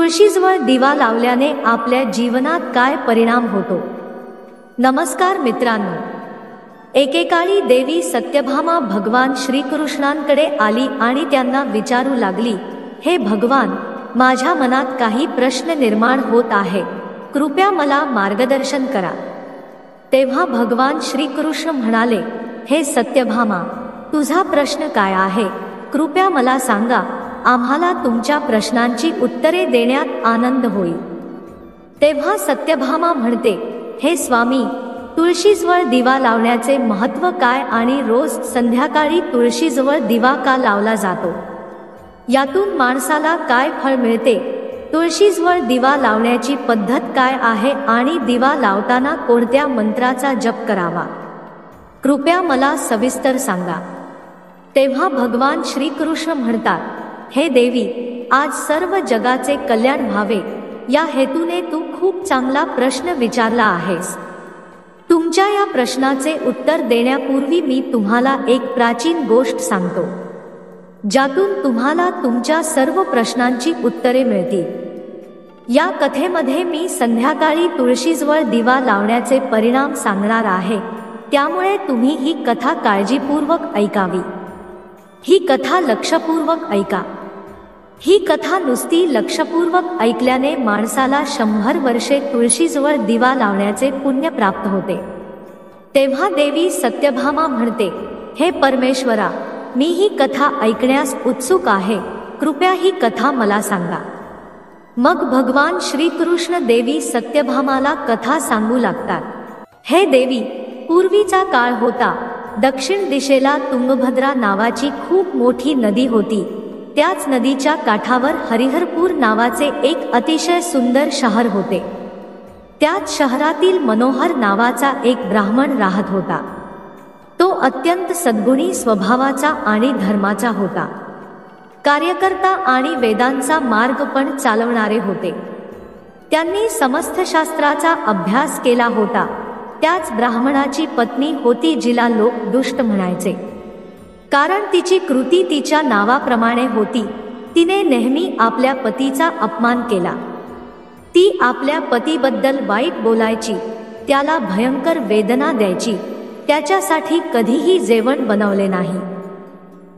तुळशीजवळ दिवा लावल्याने आपल्या जीवनात काय परिणाम होतो? नमस्कार मित्रांनो, एकेकाळी देवी सत्यभामा भगवान श्रीकृष्णांकडे आली आणि त्यांना विचारू लागली, हे भगवान, माझ्या मनात काही प्रश्न निर्माण होत आहे, कृपया मला मार्गदर्शन करा. तेव्हा भगवान श्रीकृष्ण म्हणाले, हे सत्यभामा, तुझा प्रश्न काय आहे, कृपया मला सांगा, आम्हाला तुमच्या प्रश्नांची उत्तरे देण्यात आनंद होईल. तेव्हा सत्यभामा म्हणते, हे स्वामी, तुळशीजवळ दिवा लावण्याचे महत्त्व काय आणि रोज संध्याकाळी तुळशीजवळ दिवा का लावला जातो? यातून माणसाला काय फळ मिळते? तुळशीजवळ दिवा लावण्याची पद्धत काय आहे आणि दिवा लावताना कोणत्या मंत्राचा जप करावा? कृपया मला सविस्तर सांगा. तेव्हा भगवान श्रीकृष्ण म्हणतात, हे देवी, आज सर्व जगाचे कल्याण व्हावे या हेतूने तू खूप चांगला प्रश्न विचारला आहेस. तुमच्या या प्रश्नाचे उत्तर देण्यापूर्वी मी तुम्हाला एक प्राचीन गोष्ट सांगतो, ज्यातून तुम्हाला तुमच्या सर्व प्रश्नांची उत्तरे मिळतील. या कथेमध्ये मी संध्याकाळी तुळशीजवळ दिवा लावण्याचे परिणाम सांगणार आहे, त्यामुळे तुम्ही ही कथा काळजीपूर्वक ऐकावी. ही कथा लक्षपूर्वक ऐका. ही कथा नुसती लक्षपूर्वक ऐकल्याने माणसाला 100 वर्षे तुळशीजवळ दिवा लावण्याचे पुण्य प्राप्त होते. तेव्हा देवी सत्यभामा म्हणते, हे परमेश्वरा, मी ही कथा ऐकण्यास उत्सुक आहे, कृपया ही कथा मला सांगा. मग भगवान श्रीकृष्ण देवी सत्यभामाला कथा सांगू लागतात. हे देवी, पूर्वीचा काळ होता. दक्षिण दिशेला तुंगभद्रा नावाची खूप मोठी नदी होती. त्याच नदीच्या काठावर हरिहरपूर नावाचे एक अतिशय सुंदर शहर होते. त्याच शहरातील मनोहर नावाचा एक ब्राह्मण राहत होता. तो अत्यंत सद्गुणी स्वभावाचा आणि धर्माचा होता. कार्यकर्ता आणि वेदांचा मार्ग पण चालवणारे होते. त्यांनी समस्त शास्त्राचा अभ्यास केला होता. त्याच ब्राह्मणाची पत्नी होती जिला लोक दुष्ट म्हणायचे, कारण तिची कृती तिच्या नावाप्रमाणे होती. तिने नेहमी आपल्या पतीचा अपमान केला. ती आपल्या पतीबद्दल वाईट बोलायची, त्याला भयंकर वेदना द्यायची, त्याच्यासाठी कधीही जेवण बनवले नाही,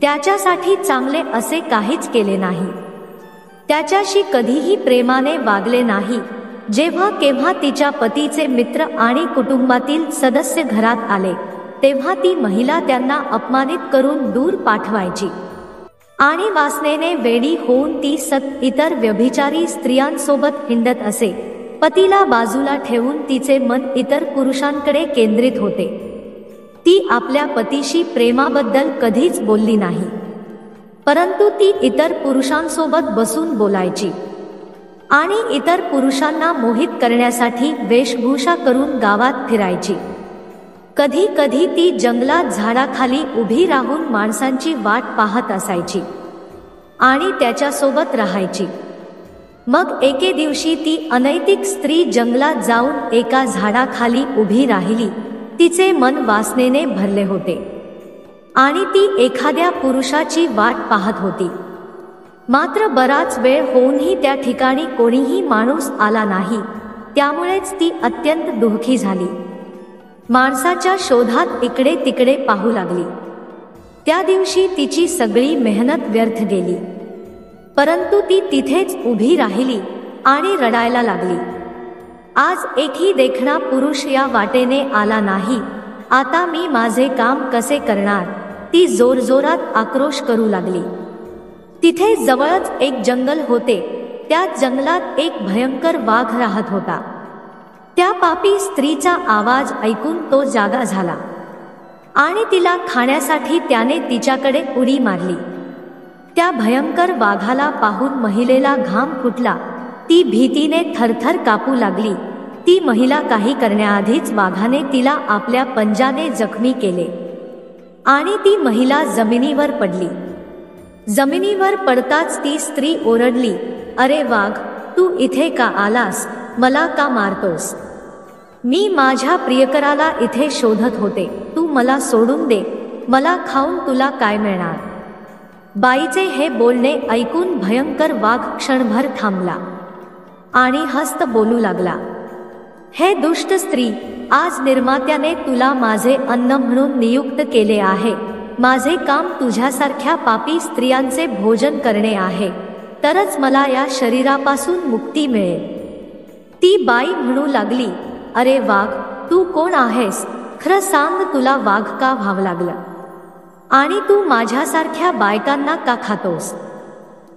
त्याच्यासाठी चांगले असे काहीच केले नाही, त्याच्याशी कधीही प्रेमाने वागले नाही. जेव्हा केव्हा तिच्या पतीचे मित्र आणि कुटुंबातील सदस्य घरात आले, तेव्हा ती महिला त्यांना अपमानित करून दूर पाठवायची आणि वासनेने वेडी होऊन ती इतर व्यभिचारी स्त्रियांसोबत हिंडत असे. पतीला बाजूला ठेवून तिचे मन इतर पुरुषांकडे केंद्रित होते. ती आपल्या पतीशी प्रेमाबद्दल कधीच बोलली नाही, परंतु ती इतर पुरुषांसोबत बसून बोलायची आणि इतर पुरुषांना मोहित करण्यासाठी वेशभूषा करून गावात फिरायची. कधी कधी ती जंगलात झाडाखाली उभी राहून माणसांची वाट पाहत असायची आणि त्याच्यासोबत राहायची. मग एके दिवशी ती अनैतिक स्त्री जंगलात जाऊन एका झाडाखाली उभी राहिली. तिचे मन वासनेने भरले होते आणि ती एखाद्या पुरुषाची वाट पाहत होती. मात्र बराच वेळ होऊनही त्या ठिकाणी कोणीही माणूस आला नाही. त्यामुळेच ती अत्यंत दुःखी झाली. माणसाच्या शोधात इकडे तिकडे पाहू लागली. त्या दिवशी तिची सगळी मेहनत व्यर्थ गेली. परंतु ती तिथेच उभी राहिली आणि रडायला लागली. आज एकही देखणा पुरुष या वाटेने आला नाही. आता मी माझे काम कसे करणार? ती जोरजोरात आक्रोश करू लागली. तिथे जवळच एक जंगल होते. त्या जंगलात एक भयंकर वाघ राहत होता. त्या पापी स्त्रीचा आवाज ऐकून तो जागा झाला आणि तिला खाण्यासाठी त्याने तिच्याकडे उडी मारली. त्या भयंकर वाघाला पाहून महिलेला घाम फुटला. ती भीतीने थरथर कापू लागली. ती महिला काही करण्याआधीच वाघाने तिला आपल्या पंजाने जखमी केले आणि ती महिला जमिनीवर पडली. जमिनीवर पडताच ती स्त्री ओरडली, अरे वाघ, तू इथे का आलास? मला का मारतोस? मी माझ्या प्रियकराला इथे शोधत होते. तू मला सोडून दे. मला खाऊन तुला काय मिळणार? बाईचे हे बोलणे ऐकून भयंकर वाघ क्षणभर थांबला आणि हस्त बोलू लागला, हे दुष्ट स्त्री, आज निर्मात्याने तुला माझे अन्न म्हणून नियुक्त केले आहे. माझे काम तुझ्यासारख्या पापी स्त्रियांचे भोजन करणे आहे, तरच मला या शरीरापासून मुक्ती मिळेल. ती बाई म्हणू लागली, अरे वाघ, तू कोण आहेस? खरं सांग, तुला वाघ का व्हावं लागलं? आणि तू माझ्यासारख्या बायकांना का खातोस?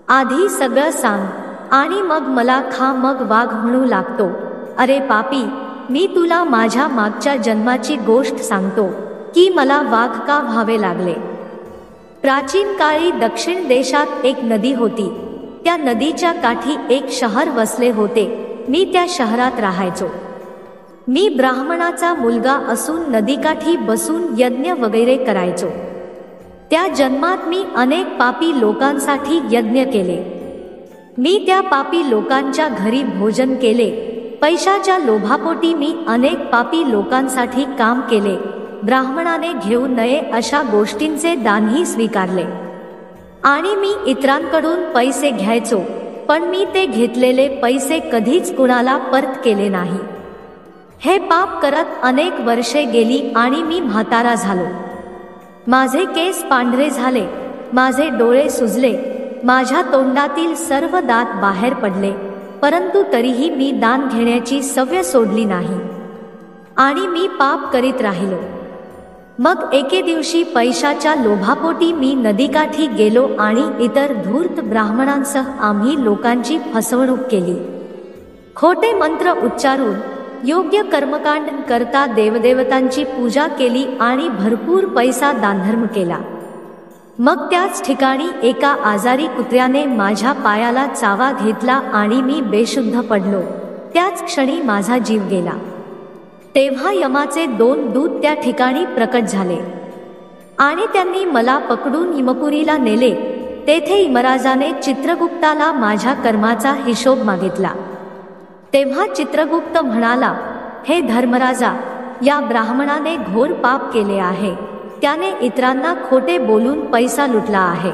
आधी सगळं सांग आणि मग मला खा. मग वाघ म्हणू लागतो, अरे पापी, मी तुला माझ्या मागच्या जन्माची गोष्ट सांगतो की मला वाघ का व्हावे लागले. प्राचीन काळी दक्षिण देशात एक नदी होती. त्या नदीच्या काठी एक शहर वसले होते. मी त्या शहरात राहायचो. मी ब्राह्मणाचा मुलगा असून नदीकाठी बसून यज्ञ वगैरे करायचो. त्या जन्मात मी अनेक पापी लोकांसाठी यज्ञ केले. मी त्या पापी लोकांच्या घरी भोजन केले. पैशाच्या लोभापोटी मी अनेक पापी लोकांसाठी काम केले. ब्राह्मणाने घेऊ नये अशा गोष्टींचे दानही स्वीकारले. आणि मी इतरांकडून पैसे घ्यायचो, पण मी ते घेतलेले पैसे कधीच कुणाला परत केले नाही. हे पाप करत अनेक वर्षे गेली आणि मी म्हातारा झालो. माझे केस पांढरे झाले, माझे डोळे सुजले, माझ्या तोंडातील सर्व दात बाहेर पडले, परंतु तरीही मी दान घेण्याची सवय सोडली नाही आणि मी पाप करीत राहिलो. मग एके दिवशी पैशाच्या लोभापोटी मी नदीकाठी गेलो आणि इतर धूर्त ब्राह्मणांसह आम्ही लोकांची फसवणूक केली. खोटे मंत्र उच्चारून योग्य कर्मकांड करता देवदेवतांची पूजा केली आणि भरपूर पैसा दानधर्म केला. मग त्याच ठिकाणी एका आजारी कुत्र्याने माझ्या पायाला चावा घेतला आणि मी बेशुद्ध पडलो. त्याच क्षणी माझा जीव गेला. तेव्हा यमाचे 2 दूत त्या ठिकाणी प्रकट झाले आणि त्यांनी मला पकडून यमपुरीला नेले. तेथे यमराजाने चित्रगुप्ताला माझ्या कर्माचा हिशोब मागितला. तेव्हा चित्रगुप्त म्हणाला, हे धर्मराजा, या ब्राह्मणाने घोर पाप केले आहे. त्याने इतरांना खोटे बोलून पैसा लुटला आहे.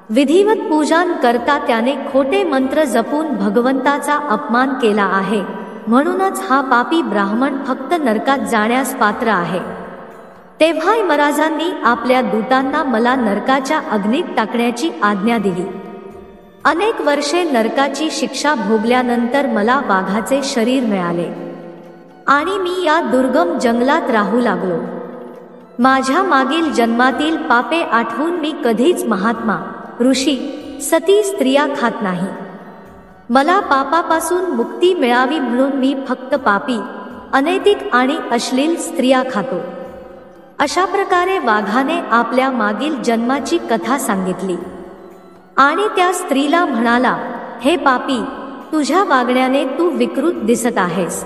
विधिवत पूजन करता त्याने खोटे मंत्र जपून भगवंताचा अपमान केला आहे. म्हणूनच हा पापी ब्राह्मण फक्त नरकात जाण्यास पात्र आहे. तेव्हा यमराजांनी आपल्या दूतांना मला नरकाच्या अग्नीत टाकण्याची आज्ञा दिली. अनेक वर्षे नरकाची शिक्षा भोगल्यानंतर मला वाघाचे शरीर मिळाले आणि मी या दुर्गम जंगलात राहू लागलो. माझ्या मागील जन्मातील पापे आठवून मी कधीच महात्मा, ऋषी, सती स्त्रिया खात नाही. मला पापापासून मुक्ती मिळावी म्हणून मी फक्त पापी, अनैतिक आणि अश्लील स्त्रिया खातो. अशा प्रकारे वाघाने आपल्या मागील जन्माची कथा सांगितली आणि त्या स्त्रीला म्हणाला, हे पापी, तुझ्या वागण्याने तू विकृत दिसत आहेस.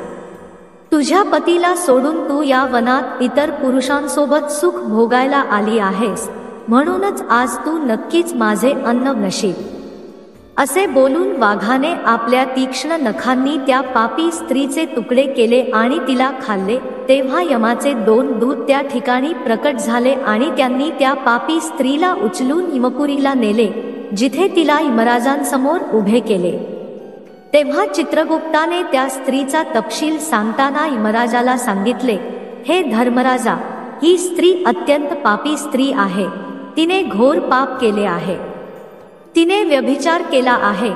तुझ्या पतीला सोडून तू या वनात इतर पुरुषांसोबत सुख भोगायला आली आहेस, म्हणूनच आज तू नक्कीच माझे अन्न नशील. असे बोलून वाघाने आपल्या तीक्ष्ण नखांनी त्या पापी स्त्रीचे तुकडे केले आणि तिला खाल्ले. तेव्हा यमाचे 2 दूत त्या ठिकाणी प्रकट झाले आणि त्यांनी त्या पापी स्त्रीला उचलून यमपुरीला नेले, जिथे तिला यमराजांसमोर उभे केले. तेव्हा चित्रगुप्ताने त्या स्त्रीचा तपशील सांगताना यमराजाला सांगितले, हे धर्मराजा, ही स्त्री अत्यंत पापी स्त्री आहे. तिने घोर पाप केले आहे. तिने व्यभिचार केला आहे.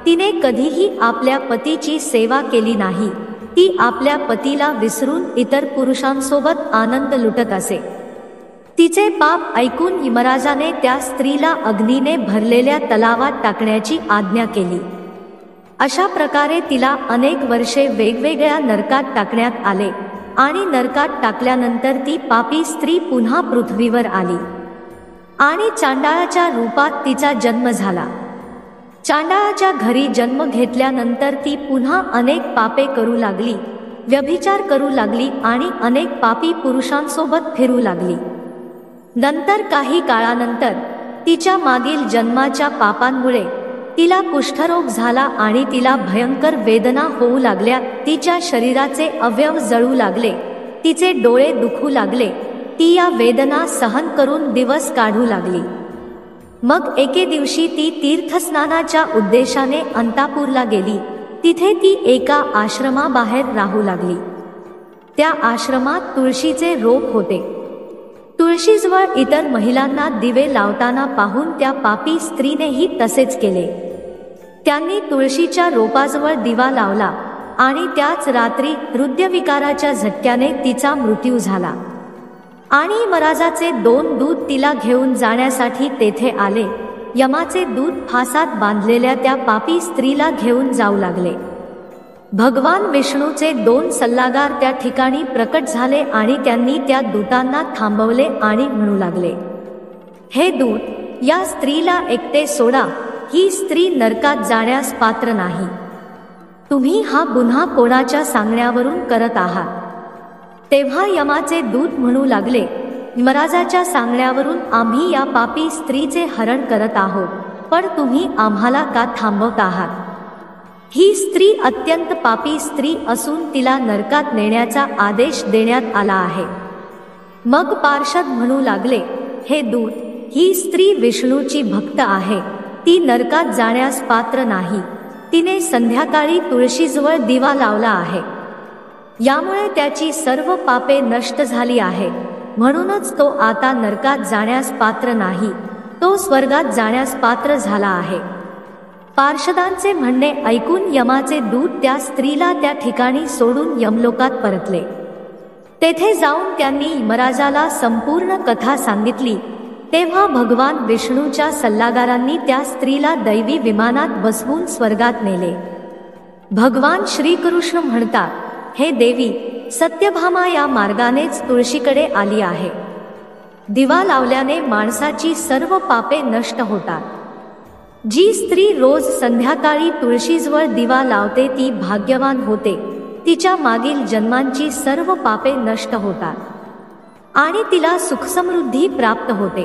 तिने कधीही आपल्या पतीची सेवा केली नाही. ती आपल्या पतीला विसरून इतर पुरुषांसोबत आनंद लुटत असे. तिचे पाप ऐकून यमराजाने त्या स्त्रीला अग्नीने भरलेल्या तलावात टाकण्याची आज्ञा केली. अशा प्रकारे तिला अनेक वर्षे वेगवेगळ्या नरकात टाकण्यात आले आणि नरकात टाकल्यानंतर ती पापी स्त्री पुन्हा पृथ्वीवर आली आणि चांडाळाच्या रूपात तिचा जन्म झाला. चांडाळाच्या घरी जन्म घेतल्यानंतर ती पुन्हा अनेक पापे करू लागली, व्यभिचार करू लागली आणि अनेक पापी पुरुषांसोबत फिरू लागली. नंतर काही काळानंतर तिच्या मागील जन्माच्या पापांमुळे तिला कुष्ठरोग झाला आणि तिला भयंकर वेदना होऊ लागल्या. तिच्या शरीराचे अवयव जळू लागले, तिचे डोळे दुखू लागले. ती या वेदना सहन करून दिवस काढू लागली. मग एके दिवशी ती तीर्थस्नानाच्या उद्देशाने अंतापूरला गेली. तिथे ती एका आश्रमाबाहेर राहू लागली. त्या आश्रमात तुळशीचे रोप होते. तुळशीजवळ इतर महिलांना दिवे लावताना पाहून त्या पापी स्त्रीनेही तसेच केले. त्यांनी तुळशीच्या रोपाजवळ दिवा लावला आणि त्याच रात्री हृदयविकाराच्या झटक्याने तिचा मृत्यू झाला. आणि यमराजाचे 2 दूत तिला घेऊन जाण्यासाठी तेथे आले. यमाचे दूत फासात बांधलेल्या त्या पापी स्त्रीला घेऊन जाऊ लागले. भगवान विष्णूचे 2 सल्लागार त्या ठिकाणी प्रकट झाले आणि त्यांनी त्या दूतांना थांबवले आणि म्हणू लागले, हे दूत, या स्त्रीला एकटे सोडा. ही स्त्री नरकात जाण्यास पात्र नाही. तुम्ही हा गुन्हा कोणाच्या सांगण्यावरून करत आहात? तेव्हा यमाचे दूत म्हणू लागले, यमराजाच्या सांगण्यावरून आम्ही या पापी स्त्रीचे हरण करत आहोत, पण तुम्ही आम्हाला का थांबवत आहात? ही स्त्री अत्यंत पापी स्त्री असून तिला नरकात नेण्याचा आदेश देण्यात आला आहे. मग पार्षद म्हणू लागले, हे दूत, ही स्त्री विष्णूची भक्त आहे. ती नरकात जाण्यास पात्र नाही. तिने संध्याकाळी तुळशीजवळ दिवा लावला आहे. यामुळे त्याची सर्व पापे नष्ट झाली आहेत. म्हणूनच तो आता नरकात जाण्यास पात्र नाही. तो स्वर्गात जाण्यास पात्र झाला आहे. पार्षदांचे म्हणणे ऐकून यमाचे दूत त्या स्त्रीला त्या ठिकाणी सोडून यमलोकात परतले. तेथे जाऊन त्यांनी यमराजाला संपूर्ण कथा सांगितली. तेव्हा भगवान विष्णूच्या सल्लागारांनी त्या स्त्रीला दैवी विमानात बसवून स्वर्गात नेले. भगवान श्रीकृष्ण म्हणतात, हे देवी, सत्यभामा या मार्गानेच तुळशीकडे आली आहे. दिवा लावल्याने माणसाची सर्व पापे नष्ट होतात. जी स्त्री रोज संध्याकाळी तुळशीजवळ दिवा लावते ती भाग्यवान होते. तिच्या मागील जन्मांची सर्व पापे नष्ट होतात आणि तिला सुखसमृद्धी प्राप्त होते.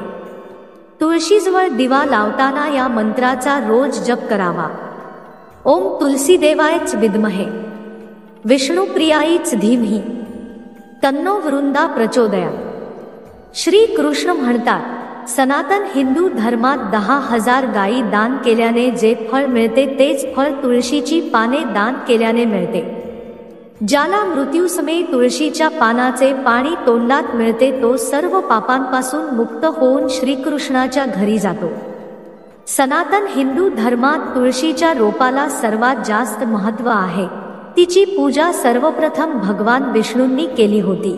तुळशीजवळ दिवा लावताना या मंत्राचा रोज जप करावा. ओम तुलसीदेवायच विद्महे विष्णुप्रियाईच धीमहि तन्नो वृंदा प्रचोदयात्. श्री कृष्ण म्हणतात, सनातन हिंदू धर्मात 10,000 गायी दान केल्याने जे फळ मिळते तेच फळ तुळशीची पाने दान केल्याने मिळते. ज्याला मृत्यूसमयी तुळशीच्या पानाचे पाणी तोंडात मिळते तो सर्व पापांपासून मुक्त होऊन श्रीकृष्णाच्या घरी जातो. सनातन हिंदू धर्मात तुळशीच्या रोपाला सर्वात जास्त महत्त्व आहे. तिची पूजा सर्वप्रथम भगवान विष्णूंनी केली होती.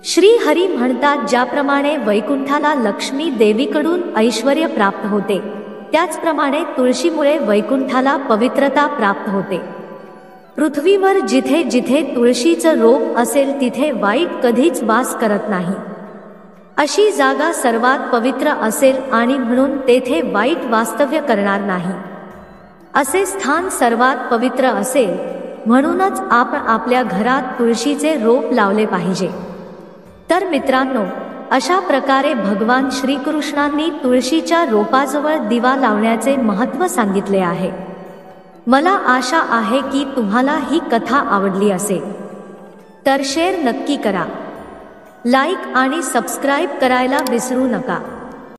श्री हरी म्हणतात, ज्याप्रमाणे वैकुंठाला लक्ष्मी देवीकडून ऐश्वर्य प्राप्त होते, त्याचप्रमाणे तुळशीमुळे वैकुंठाला पवित्रता प्राप्त होते. पृथ्वीवर जिथे जिथे तुळशीचं रोप असेल तिथे वाईट कधीच वास करत नाही. अशी जागा सर्वात पवित्र असेल आणि म्हणून तेथे वाईट वास्तव्य करणार नाही. असे स्थान सर्वात पवित्र असेल, म्हणूनच आपण आपल्या घरात तुळशीचे रोप लावले पाहिजे. तर मित्रांनो, अशा प्रकारे भगवान श्रीकृष्णांनी तुळशीच्या रोपाजवळ दिवा लावण्याचे महत्त्व सांगितले आहे. मला आशा आहे की तुम्हाला ही कथा आवडली असेल. तर शेअर नक्की करा, लाईक आणि सबस्क्राईब करायला विसरू नका.